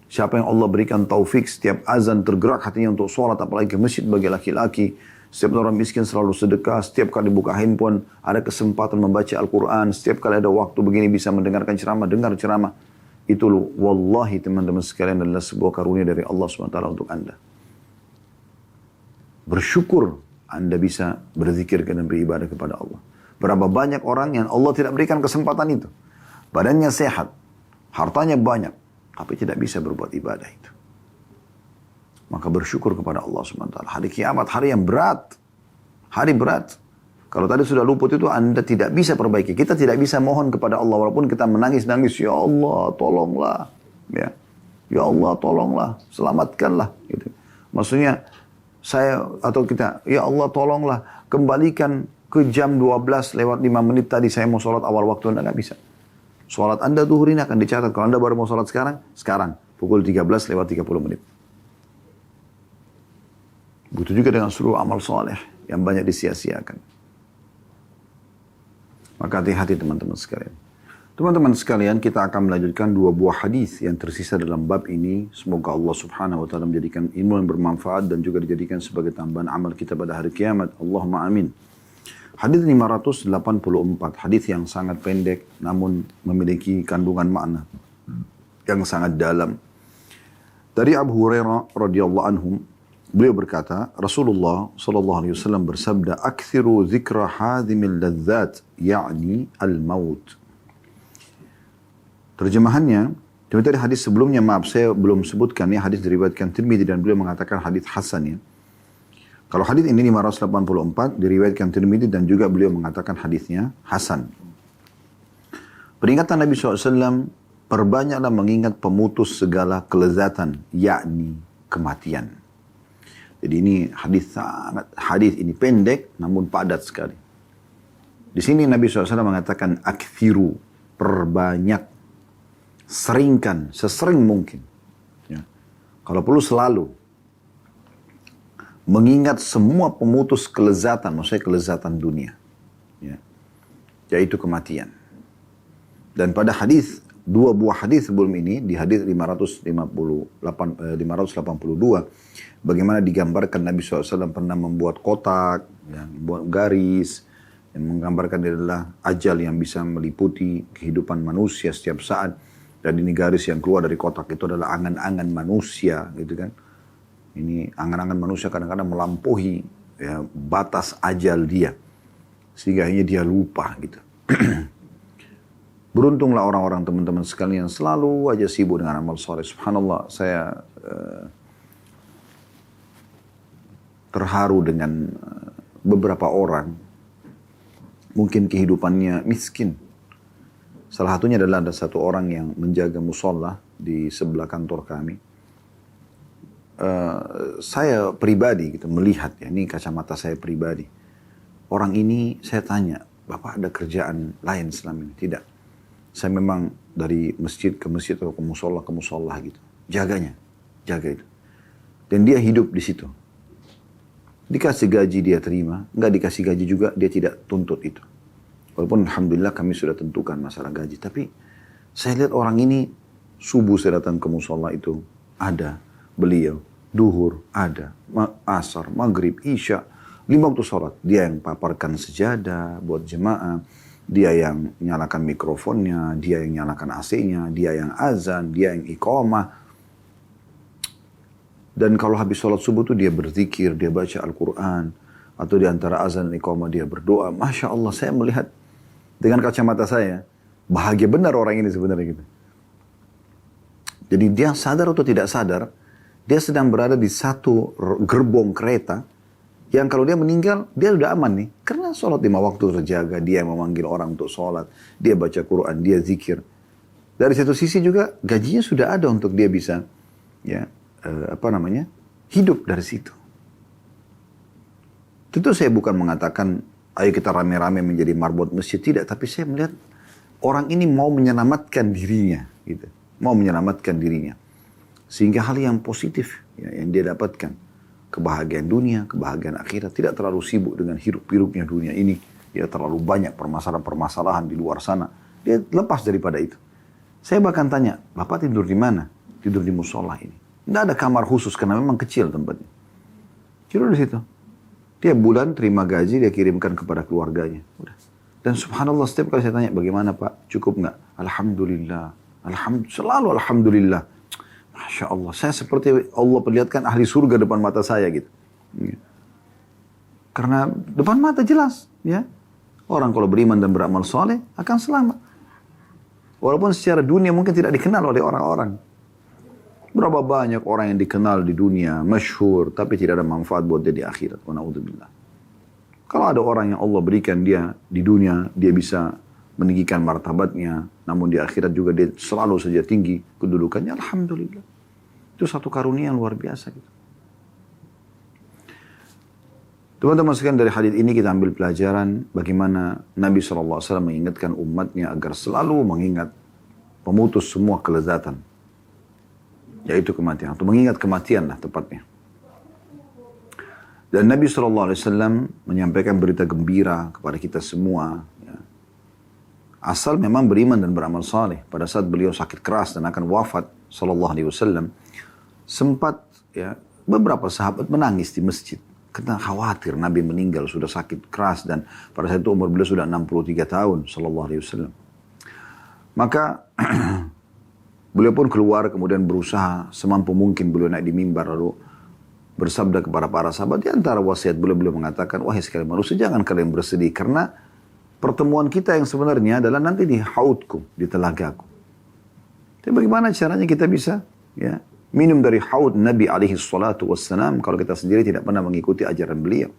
Siapa yang Allah berikan taufik setiap azan tergerak hatinya untuk sholat, apalagi ke masjid bagi laki-laki. Setiap orang miskin selalu sedekah, setiap kali buka handphone ada kesempatan membaca Al-Quran, setiap kali ada waktu begini bisa mendengarkan ceramah, dengar ceramah. Itu loh, wallahi teman-teman sekalian adalah sebuah karunia dari Allah SWT untuk Anda. Bersyukur Anda bisa berzikir dan beribadah kepada Allah. Berapa banyak orang yang Allah tidak berikan kesempatan itu. Badannya sehat, hartanya banyak, tapi tidak bisa berbuat ibadah itu. Maka bersyukur kepada Allah SWT. Hari kiamat, hari yang berat. Hari berat. Kalau tadi sudah luput itu, Anda tidak bisa perbaiki. Kita tidak bisa mohon kepada Allah. Walaupun kita menangis-nangis, ya Allah tolonglah. Ya Allah tolonglah. Selamatkanlah. Gitu. Maksudnya, ya Allah tolonglah. Kembalikan ke jam 12 lewat 5 menit tadi. Saya mau sholat awal waktu. Anda nggak bisa. Sholat Anda duhur ini akan dicatat. Kalau Anda baru mau sholat sekarang. Pukul 13 lewat 30 menit. Begitu juga dengan seluruh amal soleh yang banyak disia-siakan. Maka hati-hati teman-teman sekalian. Teman-teman sekalian, kita akan melanjutkan 2 buah hadis yang tersisa dalam bab ini. Semoga Allah Subhanahu wa taala menjadikan ilmu yang bermanfaat dan juga dijadikan sebagai tambahan amal kita pada hari kiamat. Allahumma amin. Hadis 584, hadis yang sangat pendek namun memiliki kandungan makna yang sangat dalam. Dari Abu Hurairah radhiyallahu anhu, beliau berkata, Rasulullah sallallahu alaihi wasallam bersabda, "Aktsiru dzikra hadhimil ladzat, yakni al-maut." Terjemahannya, dari hadis sebelumnya, maaf saya belum sebutkan ya, hadis diriwayatkan Tirmidzi dan beliau mengatakan hadis hasan ya. Kalau hadis ini 584 diriwayatkan Tirmidzi dan juga beliau mengatakan hadisnya hasan. Peringatan Nabi SAW, perbanyaklah mengingat pemutus segala kelezatan, yakni kematian. Jadi ini hadis ini pendek namun padat sekali. Di sini Nabi SAW mengatakan akthiru, perbanyak, seringkan, sesering mungkin. Ya. Kalau perlu selalu. Mengingat semua pemutus kelezatan, maksudnya kelezatan dunia. Ya. Yaitu kematian. Dan pada hadis, 2 buah hadis sebelum ini, di hadis 582, bagaimana digambarkan Nabi SAW pernah membuat kotak, yang membuat garis, yang menggambarkan dia adalah ajal yang bisa meliputi kehidupan manusia setiap saat. Dan ini garis yang keluar dari kotak itu adalah angan-angan manusia, gitu kan. Ini angan-angan manusia kadang-kadang melampaui ya, batas ajal dia. Sehingga akhirnya dia lupa gitu. Beruntunglah orang-orang teman-teman sekalian yang selalu aja sibuk dengan amal soleh. Subhanallah, saya terharu dengan beberapa orang. Mungkin kehidupannya miskin. Salah satunya adalah ada satu orang yang menjaga musola di sebelah kantor kami. saya pribadi gitu melihat ya, ini kacamata saya pribadi. Orang ini saya tanya, Bapak ada kerjaan lain selama ini? Tidak. Saya memang dari masjid ke masjid atau ke musola gitu. Jaga itu. Dan dia hidup di situ. Dikasih gaji dia terima, nggak dikasih gaji juga dia tidak tuntut itu. Walaupun alhamdulillah kami sudah tentukan masalah gaji. Tapi saya lihat orang ini, subuh saya datang ke musola itu, ada beliau. Duhur, ada. Asar, maghrib, isya. 5 waktu sholat. Dia yang paparkan sejadah buat jemaah. Dia yang nyalakan mikrofonnya. Dia yang nyalakan AC-nya. Dia yang azan. Dia yang iqamah. Dan kalau habis sholat subuh itu dia berzikir. Dia baca Al-Quran. Atau di antara azan dan iqamah dia berdoa. Masya Allah, saya melihat dengan kacamata saya. Bahagia benar orang ini sebenarnya gitu. Jadi dia sadar atau tidak sadar. Dia sedang berada di satu gerbong kereta yang kalau dia meninggal, dia sudah aman nih. Karena sholat 5 waktu terjaga, dia yang memanggil orang untuk sholat, dia baca Quran, dia zikir. Dari satu sisi juga gajinya sudah ada untuk dia bisa ya hidup dari situ. Tentu saya bukan mengatakan ayo kita rame-rame menjadi marbot masjid, tidak. Tapi saya melihat orang ini mau menyelamatkan dirinya. Gitu. Mau menyelamatkan dirinya. Sehingga hal yang positif ya, yang dia dapatkan. Kebahagiaan dunia, kebahagiaan akhirat. Tidak terlalu sibuk dengan hiruk-pikuknya dunia ini. Dia terlalu banyak permasalahan-permasalahan di luar sana. Dia lepas daripada itu. Saya bahkan tanya, Bapak tidur di mana? Tidur di musola ini. Tidak ada kamar khusus karena memang kecil tempatnya. Tidur di situ. Dia bulan terima gaji, dia kirimkan kepada keluarganya. Udah. Dan subhanallah setiap kali saya tanya, bagaimana Pak? Cukup nggak? Alhamdulillah. Selalu alhamdulillah. Masya Allah, saya seperti Allah perlihatkan ahli surga depan mata saya gitu. Karena depan mata jelas, ya. Orang kalau beriman dan beramal soleh akan selamat. Walaupun secara dunia mungkin tidak dikenal oleh orang-orang. Berapa banyak orang yang dikenal di dunia, masyhur, tapi tidak ada manfaat buat dia di akhirat. Wa na'udzubillah. Kalau ada orang yang Allah berikan dia di dunia, dia bisa meninggikan martabatnya, namun di akhirat juga dia selalu saja tinggi kedudukannya, alhamdulillah. Itu satu karunia yang luar biasa gitu. Teman-teman sekalian, dari hadis ini kita ambil pelajaran bagaimana Nabi SAW mengingatkan umatnya agar selalu mengingat pemutus semua kelezatan, yaitu kematian, atau mengingat kematian lah tepatnya. Dan Nabi SAW menyampaikan berita gembira kepada kita semua, asal memang beriman dan beramal saleh. Pada saat beliau sakit keras dan akan wafat sallallahu alaihi wasallam, sempat ya beberapa sahabat menangis di masjid karena khawatir Nabi meninggal, sudah sakit keras, dan pada saat itu umur beliau sudah 63 tahun sallallahu alaihi wasallam. Maka beliau pun keluar, kemudian berusaha semampu mungkin beliau naik di mimbar lalu bersabda kepada para sahabat. Di antara wasiat beliau mengatakan, wahai sekalian manusia, jangan kalian bersedih karena pertemuan kita yang sebenarnya adalah nanti di haudku, di telagaku. Tapi bagaimana caranya kita bisa ya minum dari haud Nabi alaihi salatu wassalam kalau kita sendiri tidak pernah mengikuti ajaran beliau,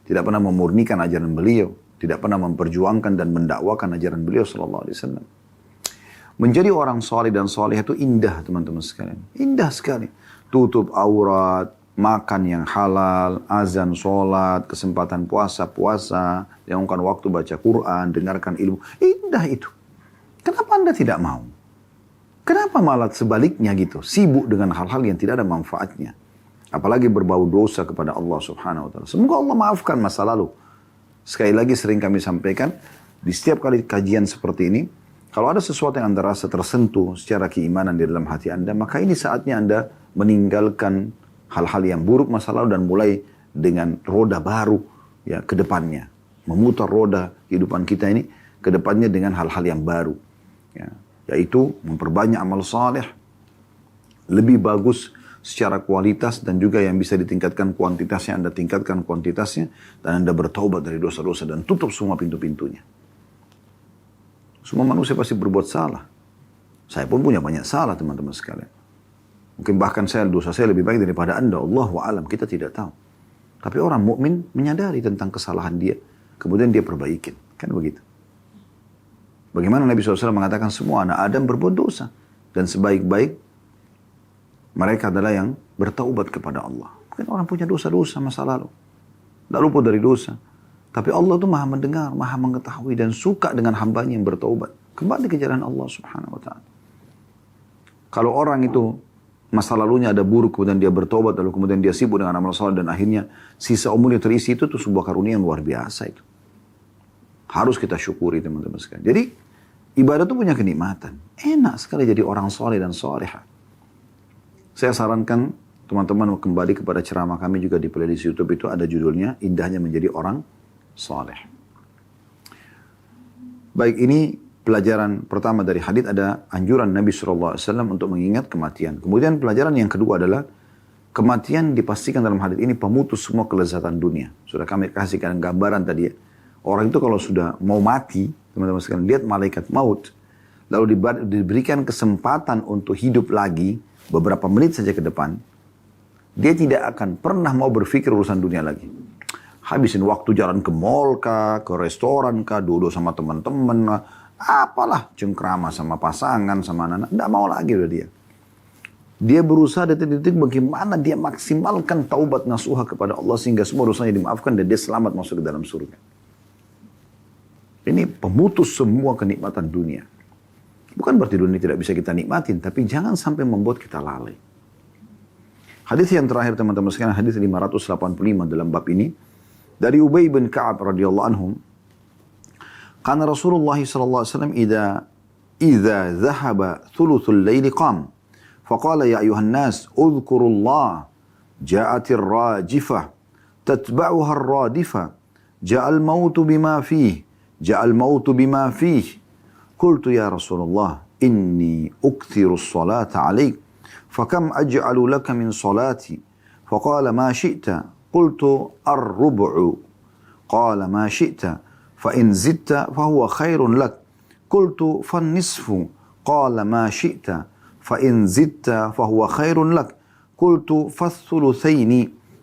tidak pernah memurnikan ajaran beliau, tidak pernah memperjuangkan dan mendakwakan ajaran beliau sallallahu alaihi wasallam. Menjadi orang saleh dan saleh itu indah, teman-teman sekalian. Indah sekali. Tutup aurat, makan yang halal, azan, sholat, kesempatan puasa, luangkan waktu baca Quran, dengarkan ilmu. Indah itu. Kenapa Anda tidak mau? Kenapa malah sebaliknya gitu? Sibuk dengan hal-hal yang tidak ada manfaatnya. Apalagi berbau dosa kepada Allah subhanahu wa ta'ala. Semoga Allah maafkan masa lalu. Sekali lagi sering kami sampaikan, di setiap kali kajian seperti ini, kalau ada sesuatu yang Anda rasa tersentuh secara keimanan di dalam hati Anda, maka ini saatnya Anda meninggalkan hal-hal yang buruk masa lalu dan mulai dengan roda baru ya ke depannya. Memutar roda kehidupan kita ini ke depannya dengan hal-hal yang baru. Ya, yaitu memperbanyak amal saleh, lebih bagus secara kualitas dan juga yang bisa ditingkatkan kuantitasnya, Anda tingkatkan kuantitasnya, dan Anda bertaubat dari dosa-dosa dan tutup semua pintu-pintunya. Semua manusia pasti berbuat salah. Saya pun punya banyak salah, teman-teman sekalian. Mungkin bahkan dosa saya lebih baik daripada Anda. Allahu a'lam, kita tidak tahu. Tapi orang mukmin menyadari tentang kesalahan dia, kemudian dia perbaikin. Kan begitu. Bagaimana Nabi SAW mengatakan semua anak Adam berbuat dosa. Dan sebaik-baik mereka adalah yang bertaubat kepada Allah. Mungkin orang punya dosa-dosa masa lalu. Tidak luput dari dosa. Tapi Allah itu maha mendengar, maha mengetahui dan suka dengan hambanya yang bertaubat. Kembali ke jalan Allah subhanahu wa ta'ala. Kalau orang itu masa lalunya ada buruk, kemudian dia bertobat, lalu kemudian dia sibuk dengan amal saleh dan akhirnya sisa umurnya terisi, itu tuh sebuah karunia yang luar biasa itu. Harus kita syukuri teman-teman sekalian. Jadi ibadah itu punya kenikmatan. Enak sekali jadi orang soleh dan soleha. Saya sarankan teman-teman kembali kepada ceramah kami juga di playlist YouTube itu ada judulnya Indahnya Menjadi Orang Soleh. Baik, ini pelajaran pertama dari hadits ada anjuran Nabi SAW untuk mengingat kematian. Kemudian pelajaran yang kedua adalah kematian dipastikan dalam hadits ini pemutus semua kelezatan dunia. Sudah kami kasihkan gambaran tadi ya. Orang itu kalau sudah mau mati, teman-teman sekalian, lihat malaikat maut, lalu diberikan kesempatan untuk hidup lagi beberapa menit saja ke depan, dia tidak akan pernah mau berpikir urusan dunia lagi. Habisin waktu jalan ke mall kah, ke restoran kah, duduk sama teman-teman, apalah, cengkrama sama pasangan, sama anak-anak, tidak mau lagi udah dia. Dia berusaha detik-detik bagaimana dia maksimalkan taubat nasuha kepada Allah sehingga semua dosanya dimaafkan dan dia selamat masuk ke dalam surga. Ini pemutus semua kenikmatan dunia. Bukan berarti dunia tidak bisa kita nikmatin, tapi jangan sampai membuat kita lalai. Hadis yang terakhir teman-teman sekalian, hadis 585 dalam bab ini, dari Ubay bin Ka'ab radhiyallahu anhum, karena Rasulullah sallallahu alaihi wasallam idza dhahaba thuluthul laili qam, faqala ya ayuhan nas udhkurullah, ja'atir rajifah, tatba'uha ar-radifah, ja'al mautu bima fihi, ja'al mautu bima fihi. Qultu ya Rasulullah, inni ukthiru as-salata 'alaik, fakam aj'alu laka min salati? Faqala ma syi'ta. Qultu ar-rub'u. Qala ma syi'ta. فإن زدت فهو خير لك. قلت فالنصف. قال ما شئت. فإن زدت فهو خير لك. قلت فالثلثين.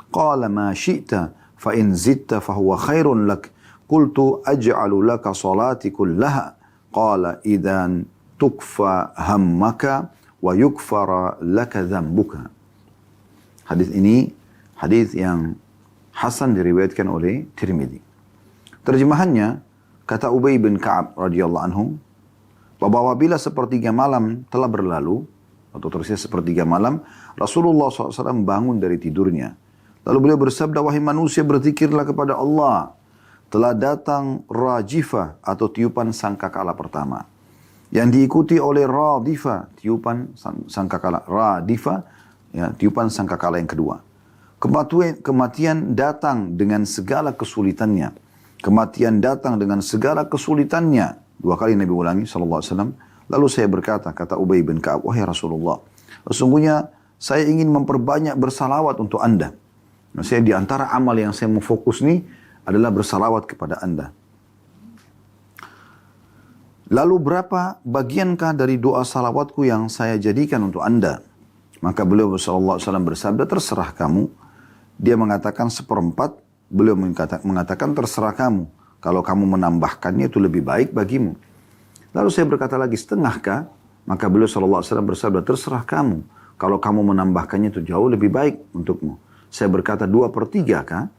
قال ما شئت. فإن زدت فهو خير لك. قلت أجعل لك صلاتي كلها. قال إذا تكفى همك ويكفر لك ذنبك. Hadis ini hadis yang hasan diriwayatkan oleh Tirmidzi. Terjemahannya, kata Ubay bin Ka'ab radhiyallahu anhu, bahwa apabila sepertiga malam telah berlalu, atau tersisa sepertiga malam, Rasulullah SAW bangun dari tidurnya. Lalu beliau bersabda, wahai manusia, berzikirlah kepada Allah. Telah datang rajifah atau tiupan sangkakala pertama. Yang diikuti oleh radifah, tiupan sangkakala. Radifah, ya, tiupan sangkakala yang kedua. Kematian datang dengan segala kesulitannya. Kematian datang dengan segala kesulitannya. Dua kali Nabi ulangi SAW. Lalu saya berkata, kata Ubay bin Ka'ab, wahai Rasulullah, sesungguhnya saya ingin memperbanyak bersalawat untuk anda. Nah, saya di antara amal yang saya mau fokus nih adalah bersalawat kepada anda. Lalu berapa bagiankah dari doa salawatku yang saya jadikan untuk anda? Maka beliau SAW bersabda, terserah kamu. Dia mengatakan 1/4. Beliau mengatakan terserah kamu. Kalau kamu menambahkannya itu lebih baik bagimu. Lalu saya berkata lagi, 1/2 kah? Maka beliau SAW bersabda, terserah kamu. Kalau kamu menambahkannya itu jauh lebih baik untukmu. Saya berkata 2/3 kah?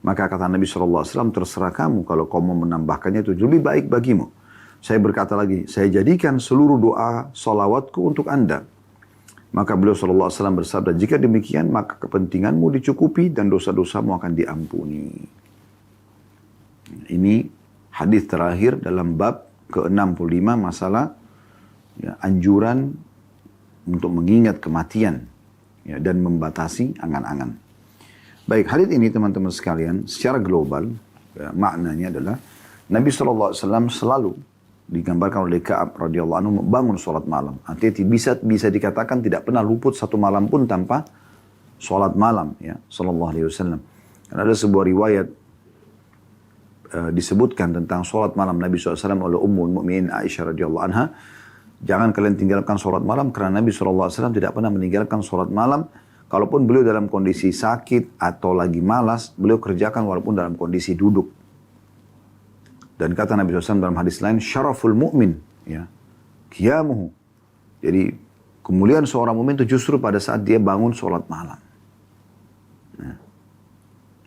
Maka kata Nabi SAW, terserah kamu. Kalau kamu menambahkannya itu lebih baik bagimu. Saya berkata lagi, saya jadikan seluruh doa salawatku untuk anda. Maka beliau SAW bersabda, jika demikian maka kepentinganmu dicukupi dan dosa-dosamu akan diampuni. Ini hadis terakhir dalam bab ke-65 masalah ya, anjuran untuk mengingat kematian ya, dan membatasi angan-angan. Baik, hadis ini teman-teman sekalian secara global ya, maknanya adalah Nabi SAW selalu digambarkan oleh Ka'ab radhiyallahu anhu membangun sholat malam. Artinya bisa dikatakan tidak pernah luput satu malam pun tanpa sholat malam ya sallallahu alaihi wasallam. Karena ada sebuah riwayat disebutkan tentang sholat malam Nabi SAW oleh Ummul Mukminin Aisyah radhiyallahu anha. Jangan kalian tinggalkan sholat malam karena Nabi SAW tidak pernah meninggalkan sholat malam. Kalaupun beliau dalam kondisi sakit atau lagi malas, beliau kerjakan walaupun dalam kondisi duduk. Dan kata Nabi SAW dalam hadis lain, syaraful mu'min, ya, qiyamuhu. Jadi Kemuliaan seorang mukmin itu justru pada saat dia bangun sholat malam. Nah,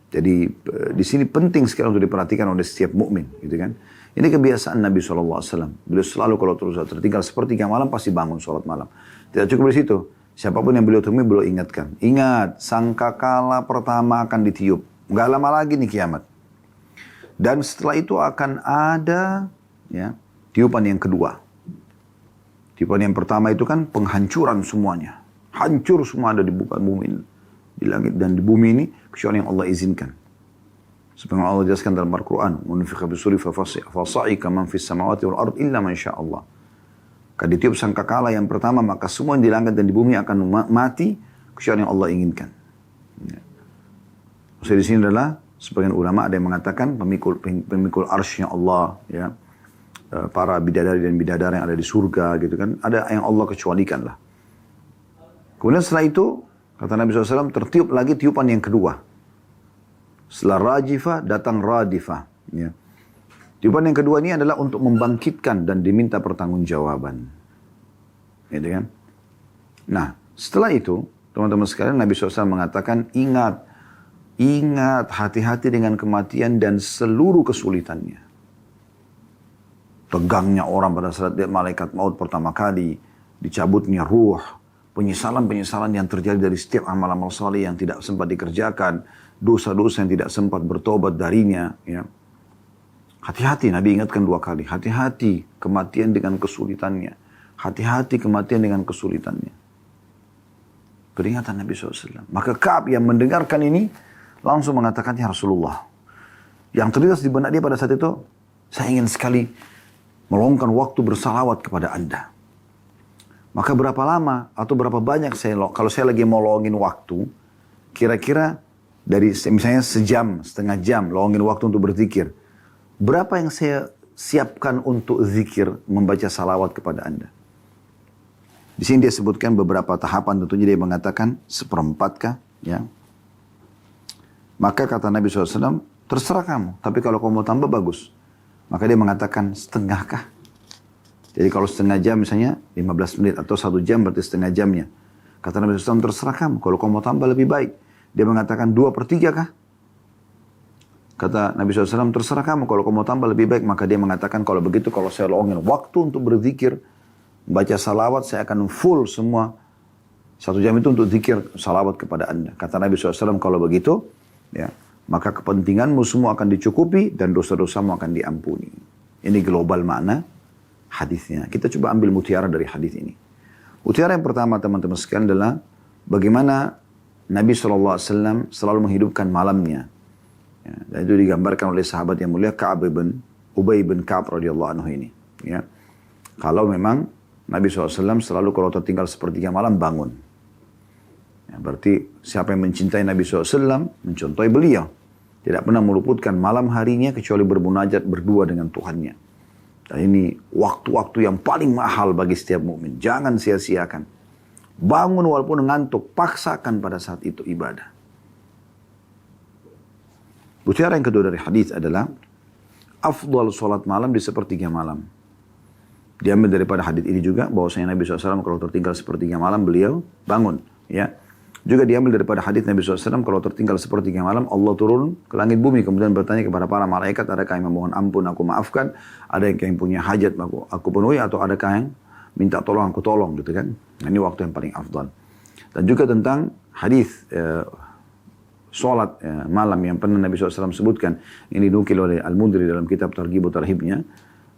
jadi di sini penting sekali untuk diperhatikan oleh setiap mukmin, gitu kan? Ini kebiasaan Nabi SAW. Beliau selalu kalau tertinggal sepertiga malam pasti bangun sholat malam. Tidak cukup di situ. Siapapun yang beliau temui beliau ingatkan. Ingat, sangkakala pertama akan ditiup. Nggak lama lagi nih kiamat. Dan setelah itu akan ada ya, tiupan yang kedua. Tiupan yang pertama itu kan penghancuran semuanya. Hancur semua ada di bukan bumi ini. Di langit dan di bumi ini kecuali yang Allah izinkan. Sebenarnya Allah jelaskan dalam Al-Quran, "Munfiqa bisuri fasa'ika man fis samawati wal ard illa man syaa Allah." Kalau ditiup sangkakala yang pertama, maka semua yang di langit dan di bumi akan mati kecuali yang Allah inginkan. Ya. Maksudnya di sini adalah sebagian ulama ada yang mengatakan pemikul arsy-Nya Allah, ya, para bidadari dan bidadari yang ada di surga, gitu kan, ada yang Allah kecualikan lah. Kemudian setelah itu kata Nabi SAW tertiup lagi tiupan yang kedua. Setelah rajifah datang radifah. Ya. Tiupan yang kedua ini adalah untuk membangkitkan dan diminta pertanggungjawaban. Gitu kan? Nah, setelah itu, teman-teman sekalian, Nabi SAW mengatakan, ingat, hati-hati dengan kematian dan seluruh kesulitannya. Tegangnya orang pada saat lihat malaikat maut pertama kali, dicabutnya ruh, penyesalan-penyesalan yang terjadi dari setiap amal-amal saleh yang tidak sempat dikerjakan, dosa-dosa yang tidak sempat bertobat darinya, ya. Hati-hati, Nabi ingatkan 2 kali. Hati-hati kematian dengan kesulitannya. Hati-hati kematian dengan kesulitannya. Peringatan Nabi SAW. Maka Ka'ab yang mendengarkan ini langsung mengatakan, "Ya Rasulullah." Yang terlintas di benak dia pada saat itu, "Saya ingin sekali meluangkan waktu bersalawat kepada Anda." Maka berapa lama atau berapa banyak kalau saya lagi mau luangin waktu, kira-kira dari misalnya sejam, setengah jam luangin waktu untuk berzikir. Berapa yang saya siapkan untuk zikir membaca salawat kepada Anda? Di sini dia sebutkan beberapa tahapan, tentunya dia mengatakan 1/4 kah? Ya. Maka kata Nabi SAW, terserah kamu, tapi kalau kamu mau tambah bagus. Maka dia mengatakan 1/2 kah? Jadi kalau 1/2 jam misalnya 15 menit atau 1 jam berarti 1/2 jamnya. Kata Nabi SAW, terserah kamu, kalau kamu mau tambah lebih baik. Dia mengatakan 2/3 kah? Kata Nabi SAW, terserah kamu, kalau kamu mau tambah lebih baik. Maka dia mengatakan, kalau begitu, kalau saya luangin waktu untuk berzikir, baca salawat, saya akan full semua 1 jam itu untuk zikir salawat kepada Anda. Kata Nabi SAW, kalau begitu, ya, maka kepentinganmu semua akan dicukupi dan dosa-dosamu akan diampuni. Ini global makna hadisnya. Kita coba ambil mutiara dari hadis ini. Mutiara yang pertama, teman-teman sekalian, adalah bagaimana Nabi SAW selalu menghidupkan malamnya. Ya, dan itu digambarkan oleh sahabat yang mulia Ubay bin Ka'ab radhiyallahu anhu ini. Ya. Kalau memang Nabi SAW selalu kalau tertinggal sepertiga malam bangun. Ya, berarti siapa yang mencintai Nabi SAW mencontohi beliau. Tidak pernah meluputkan malam harinya kecuali bermunajat berdua dengan Tuhannya. Dan ini waktu-waktu yang paling mahal bagi setiap mukmin. Jangan sia-siakan. Bangun walaupun ngantuk, paksakan pada saat itu ibadah. Mutiara yang kedua dari hadis adalah afdal salat malam di sepertiga malam. Diambil daripada hadis ini juga bahwasanya Nabi SAW kalau tertinggal sepertiga malam beliau bangun. Ya. Juga diambil daripada hadis Nabi SAW kalau tertinggal sepertiga malam Allah turun ke langit bumi kemudian bertanya kepada para malaikat, adakah yang memohon ampun aku maafkan, ada yang punya hajat aku penuhi, atau adakah yang minta tolong aku tolong, gitu kan. Nah, ini waktu yang paling afdal. Dan juga tentang hadis sholat malam yang pernah Nabi SAW sebutkan, ini dinukil oleh Al-Mundhiri dalam kitab Targhib wa Tarhibnya.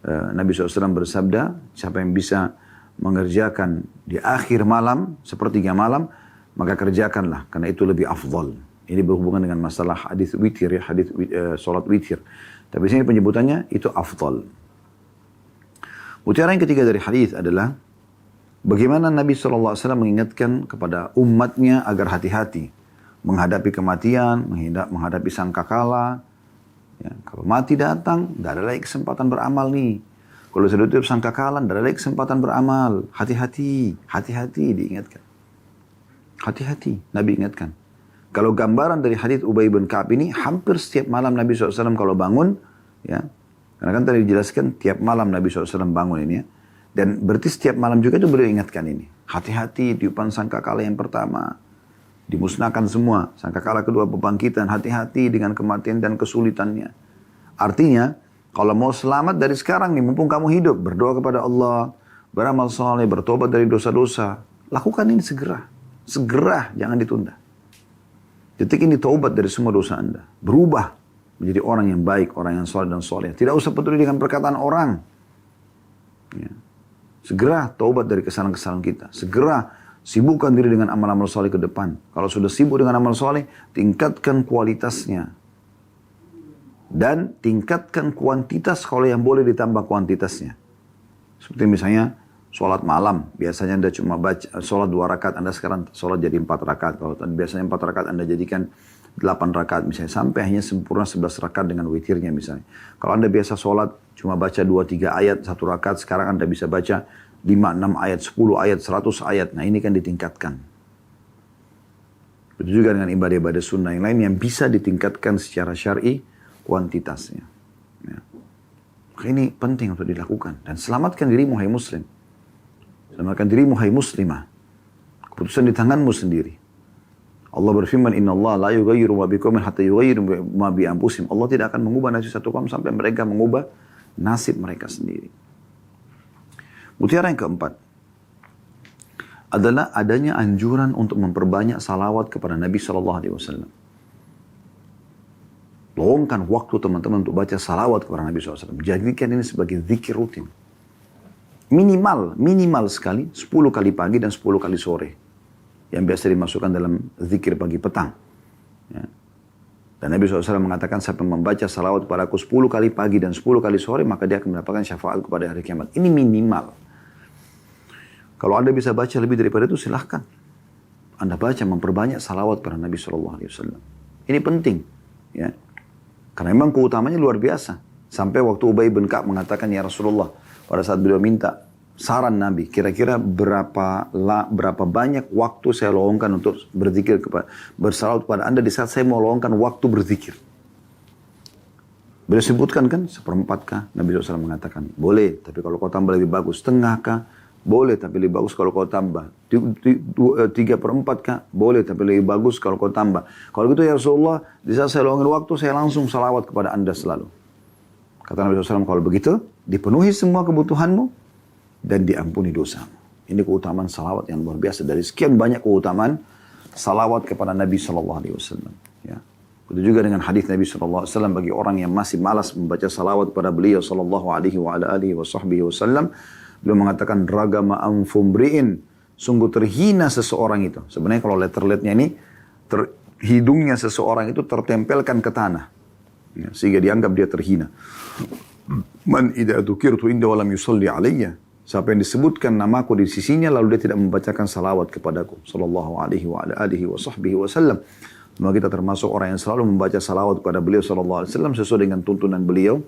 Nabi SAW bersabda, siapa yang bisa mengerjakan di akhir malam, sepertiga malam, maka kerjakanlah, karena itu lebih afdal. Ini berhubungan dengan masalah hadis witir, ya, hadis sholat witir. Tapi sini penyebutannya itu afdal. Mutiara yang ketiga dari hadis adalah bagaimana Nabi SAW mengingatkan kepada umatnya agar hati-hati menghadapi kematian, menghadapi sangkakala. Ya, kalau mati datang, tidak ada lagi kesempatan beramal nih. Kalau sudah tutup sangkakala, tidak ada lagi kesempatan beramal. Hati-hati, hati-hati diingatkan. Hati-hati, Nabi ingatkan. Kalau gambaran dari hadis Ubay bin Ka'ab ini, hampir setiap malam Nabi SAW kalau bangun, ya, karena kan tadi dijelaskan tiap malam Nabi SAW bangun ini ya, Dan berarti setiap malam juga itu beliau ingatkan ini. Hati-hati tiupan sangkakala yang pertama. Dimusnahkan semua. Sangkakala kedua bebangkitan. Hati-hati dengan kematian dan kesulitannya. Artinya, kalau mau selamat dari sekarang nih, mumpung kamu hidup. Berdoa kepada Allah. Beramal saleh, bertobat dari dosa-dosa. Lakukan ini segera. Segera, jangan ditunda. Detik ini taubat dari semua dosa Anda. Berubah menjadi orang yang baik, orang yang soleh dan soleh. Tidak usah peduli dengan perkataan orang. Ya. Segera taubat dari kesalahan-kesalahan kita. Segera sibukkan diri dengan amal-amal soleh ke depan. Kalau sudah sibuk dengan amal soleh, tingkatkan kualitasnya. Dan tingkatkan kuantitas kalau yang boleh ditambah kuantitasnya. Seperti misalnya sholat malam. Biasanya Anda cuma baca sholat 2 rakaat. Anda sekarang sholat jadi 4 rakaat. Kalau biasanya 4 rakaat Anda jadikan 8 rakaat misalnya. Sampai hanya sempurna 11 rakaat dengan witirnya misalnya. Kalau Anda biasa sholat cuma baca 2-3 ayat 1 rakaat. Sekarang Anda bisa baca 5-6 ayat, 10 ayat, 100 ayat. Nah ini kan ditingkatkan. Begitu juga dengan ibadah-ibadah sunnah yang lain yang bisa ditingkatkan secara syar'i kuantitasnya. Ya. Maka ini penting untuk dilakukan. Dan selamatkan dirimu hai muslim. Selamatkan dirimu hai muslimah. Keputusan di tanganmu sendiri. Allah berfirman, Inna Allah la yughayyiru ma biqaumin hatta yughayyiru ma bi anfusihim. Allah tidak akan mengubah nasib satu kaum sampai mereka mengubah nasib mereka sendiri. Mutiara yang keempat adalah adanya anjuran untuk memperbanyak salawat kepada Nabi SAW. Luangkan waktu teman-teman untuk baca salawat kepada Nabi SAW. Jadikan ini sebagai zikir rutin. Minimal sekali 10 kali pagi dan 10 kali sore. Yang biasa dimasukkan dalam zikir pagi petang. Ya. Dan Nabi SAW mengatakan siapa membaca salawat kepadaku 10 kali pagi dan 10 kali sore, maka dia akan mendapatkan syafaat kepada hari kiamat. Ini minimal. Kalau Anda bisa baca lebih daripada itu silahkan. Anda baca memperbanyak salawat kepada Nabi SAW. Ini penting. Ya. Karena memang keutamanya luar biasa. Sampai waktu Ubay bin Ka'ab mengatakan, ya Rasulullah, pada saat beliau minta saran Nabi, kira-kira berapa banyak waktu saya luangkan untuk berzikir bersalawat kepada Anda di saat saya mau luangkan waktu berzikir. Beliau sebutkan kan, 1/4 kah? Nabi SAW mengatakan, boleh, tapi kalau kau tambah lebih bagus. 1/2 kah? Boleh, tapi lebih bagus kalau kau tambah. 3/4 kah? Boleh, tapi lebih bagus kalau kau tambah. Kalau gitu ya Rasulullah, di saat saya luangkan waktu, saya langsung salawat kepada Anda selalu. Kata Nabi SAW, kalau begitu, dipenuhi semua kebutuhanmu, dan diampuni dosamu. Ini keutamaan salawat yang luar biasa. Dari sekian banyak keutamaan salawat kepada Nabi SAW. Ya. Begitu juga dengan hadis Nabi SAW bagi orang yang masih malas membaca salawat kepada beliau SAW. Beliau mengatakan, ragama anfumri'in. Sungguh terhina seseorang itu. Sebenarnya kalau letter-letternya ini, hidungnya seseorang itu tertempelkan ke tanah. Ya, sehingga dianggap dia terhina. Man idza dzukirtu inda wa lam yusalli alayya. Siapa yang disebutkan namaku di sisinya lalu dia tidak membacakan salawat kepadaku sallallahu alaihi wa alihi wa sahbihi wasallam. Maka kita termasuk orang yang selalu membaca salawat kepada beliau sallallahu alaihi wasallam sesuai dengan tuntunan beliau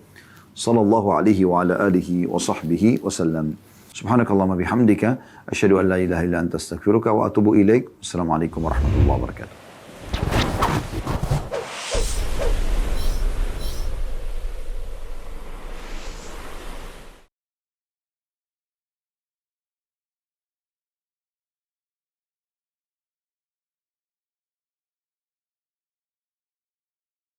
sallallahu alaihi wa alihi wa sahbihi wasallam. Subhanakallahumma bihamdika asyhadu an la ilaha illa anta astaghfiruka wa atubu ilaik. Assalamualaikum warahmatullahi wabarakatuh.